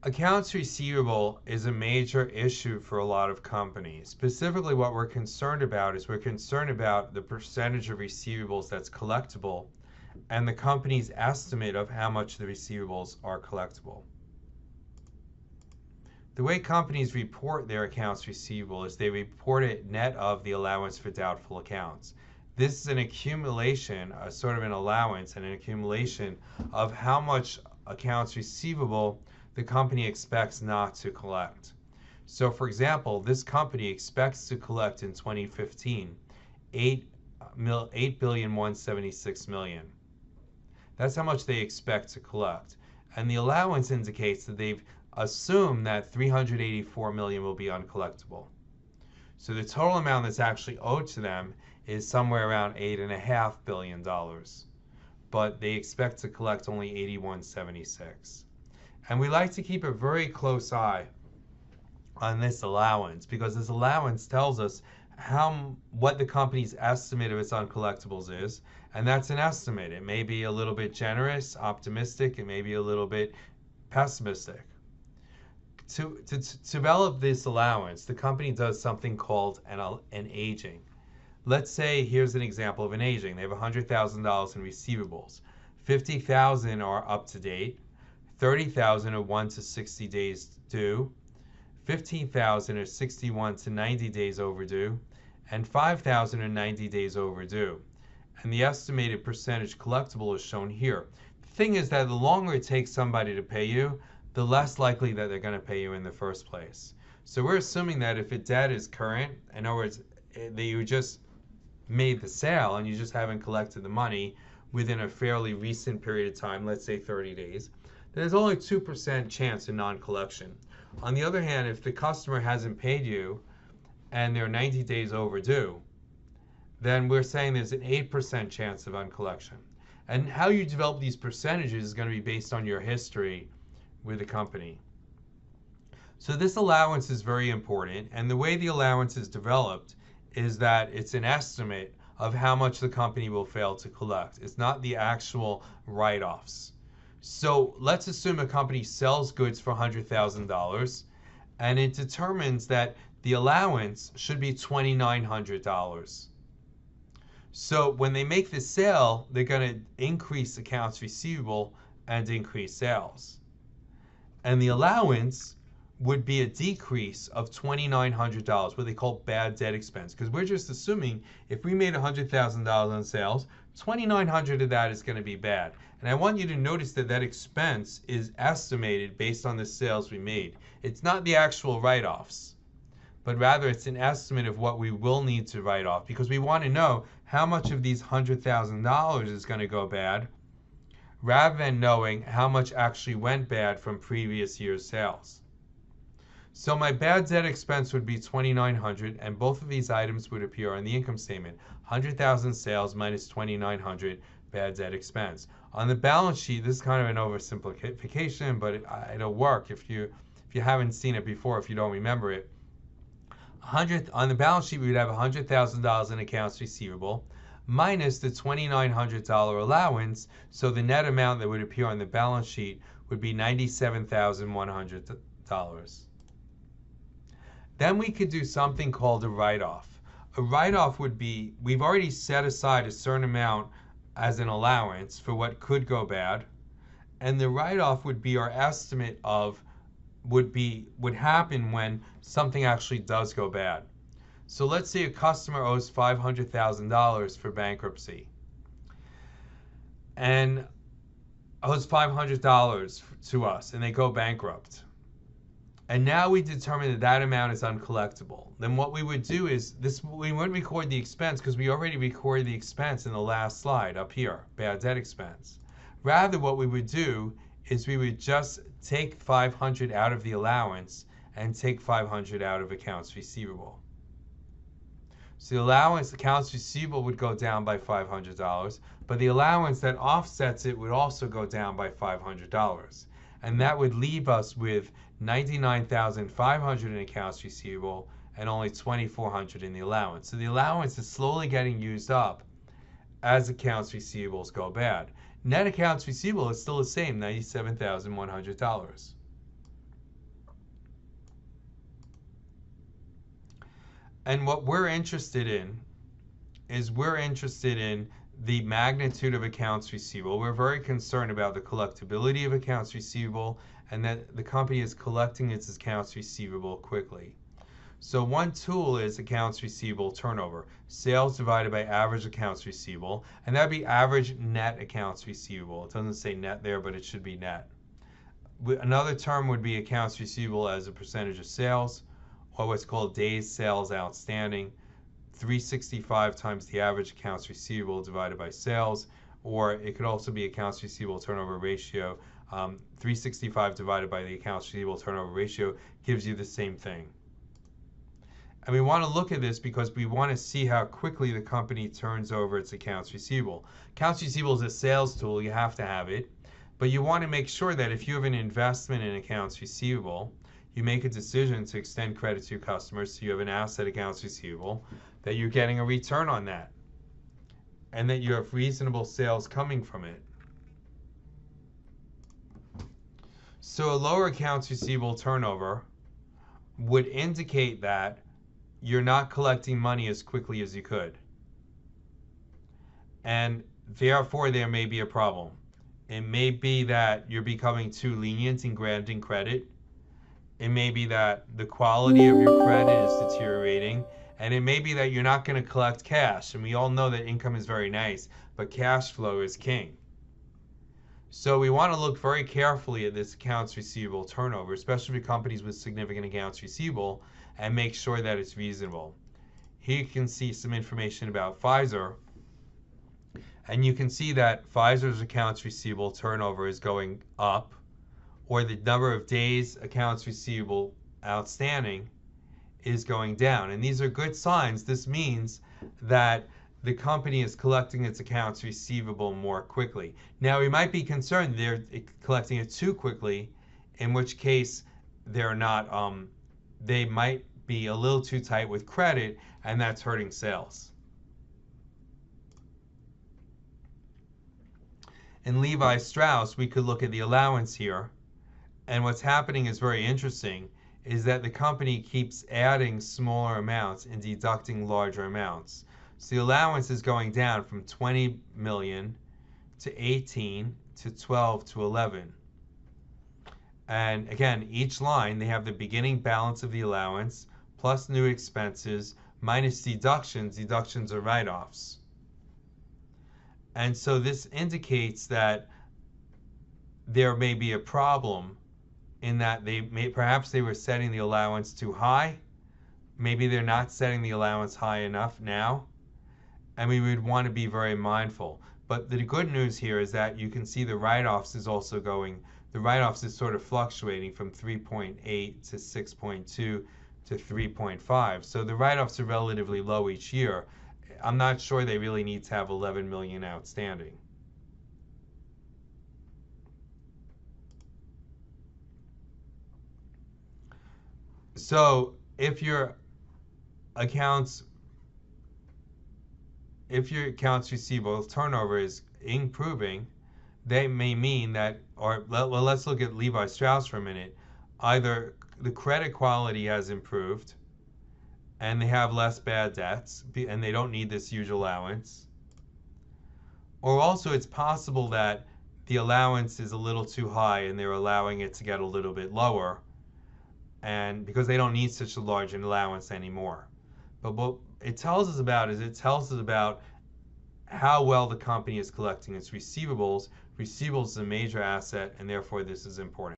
Accounts receivable is a major issue for a lot of companies. Specifically, what we're concerned about is we're concerned about the percentage of receivables that's collectible and the company's estimate of how much the receivables are collectible. The way companies report their accounts receivable is they report it net of the allowance for doubtful accounts. This is an accumulation, a sort of an allowance and an accumulation of how much accounts receivable the company expects not to collect. So for example, this company expects to collect in 2015 $8,176,000,000. That's how much they expect to collect. And the allowance indicates that they've assumed that 384 million will be uncollectible. So the total amount that's actually owed to them is somewhere around $8.5 billion. But they expect to collect only 8176. And we like to keep a very close eye on this allowance because this allowance tells us what the company's estimate of its uncollectibles is, and that's an estimate. It may be a little bit generous, optimistic, it may be a little bit pessimistic. To develop this allowance, the company does something called an aging. Let's say here's an example of an aging. They have $100,000 in receivables. 50,000 are up to date, 30,000 are 1 to 60 days due, 15,000 are 61 to 90 days overdue, and 5,000 are 90 days overdue. And the estimated percentage collectible is shown here. The thing is that the longer it takes somebody to pay you, the less likely that they're going to pay you in the first place. So we're assuming that if a debt is current, in other words, that you just made the sale and you just haven't collected the money within a fairly recent period of time, let's say 30 days, there's only 2% chance of non-collection. On the other hand, if the customer hasn't paid you and they're 90 days overdue, then we're saying there's an 8% chance of uncollection. And how you develop these percentages is going to be based on your history with the company. So this allowance is very important, and the way the allowance is developed is that it's an estimate of how much the company will fail to collect. It's not the actual write-offs. So let's assume a company sells goods for $100,000 and it determines that the allowance should be $2,900. So when they make the sale, they're going to increase accounts receivable and increase sales. And the allowance would be a decrease of $2,900, what they call bad debt expense. Because we're just assuming if we made $100,000 on sales, $2,900 of that is going to be bad. And I want you to notice that that expense is estimated based on the sales we made. It's not the actual write-offs, but rather it's an estimate of what we will need to write off because we want to know how much of these $100,000 is going to go bad rather than knowing how much actually went bad from previous year's sales. So my bad debt expense would be $2,900, and both of these items would appear on the income statement. 100,000 sales minus 2,900 bad debt expense. On the balance sheet, this is kind of an oversimplification, but it'll work if you haven't seen it before, if you don't remember it. On the balance sheet, we would have $100,000 in accounts receivable minus the $2,900 allowance, so the net amount that would appear on the balance sheet would be $97,100. Then we could do something called a write-off. A write-off would be, we've already set aside a certain amount as an allowance for what could go bad, and the write-off would be our estimate of would happen when something actually does go bad. So let's say a customer owes $500,000 for bankruptcy and owes $500 to us, and they go bankrupt. And now we determine that that amount is uncollectible. Then what we would do is we wouldn't record the expense because we already recorded the expense in the last slide up here, bad debt expense. Rather, what we would do is we would just take 500 out of the allowance and take 500 out of accounts receivable. So the allowance, accounts receivable would go down by $500, but the allowance that offsets it would also go down by $500. And that would leave us with $99,500 in accounts receivable and only $2,400 in the allowance. So the allowance is slowly getting used up as accounts receivables go bad. Net accounts receivable is still the same, $97,100. And what we're interested in is the magnitude of accounts receivable. We're very concerned about the collectibility of accounts receivable and that the company is collecting its accounts receivable quickly. So one tool is accounts receivable turnover, sales divided by average accounts receivable, and that would be average net accounts receivable. It doesn't say net there, but it should be net. Another term would be accounts receivable as a percentage of sales, or what's called days sales outstanding, 365 times the average accounts receivable divided by sales, or it could also be accounts receivable turnover ratio. 365 divided by the accounts receivable turnover ratio gives you the same thing. And we want to look at this because we want to see how quickly the company turns over its accounts receivable. Accounts receivable is a sales tool, you have to have it, but you want to make sure that if you have an investment in accounts receivable, you make a decision to extend credit to your customers, so you have an asset accounts receivable, that you're getting a return on that, and that you have reasonable sales coming from it. So a lower accounts receivable turnover would indicate that you're not collecting money as quickly as you could. And therefore, there may be a problem. It may be that you're becoming too lenient in granting credit. It may be that the quality of your credit is deteriorating. And it may be that you're not going to collect cash. And we all know that income is very nice, but cash flow is king. So we want to look very carefully at this accounts receivable turnover, especially for companies with significant accounts receivable, and make sure that it's reasonable. Here you can see some information about Pfizer, and you can see that Pfizer's accounts receivable turnover is going up, or the number of days accounts receivable outstanding is going down. And these are good signs. This means that the company is collecting its accounts receivable more quickly. Now, we might be concerned they're collecting it too quickly, in which case they're not, they might be a little too tight with credit, and that's hurting sales. In Levi Strauss, we could look at the allowance here, and what's happening is very interesting, is that the company keeps adding smaller amounts and deducting larger amounts. So the allowance is going down from 20 million to 18 to 12 to 11. And again, each line, they have the beginning balance of the allowance plus new expenses minus deductions. Deductions are write-offs. And so this indicates that there may be a problem in that perhaps they were setting the allowance too high. Maybe they're not setting the allowance high enough now. And we would want to be very mindful. But the good news here is that you can see the write-offs is also going, the write-offs is sort of fluctuating from 3.8 to 6.2 to 3.5. So the write-offs are relatively low each year. I'm not sure they really need to have 11 million outstanding. So if your accounts receivable turnover is improving, they may mean that, or well, let's look at Levi Strauss for a minute. Either the credit quality has improved and they have less bad debts and they don't need this huge allowance, or also it's possible that the allowance is a little too high and they're allowing it to get a little bit lower, and because they don't need such a large an allowance anymore. But what it tells us about how well the company is collecting its receivables. Receivables is a major asset, and therefore this is important.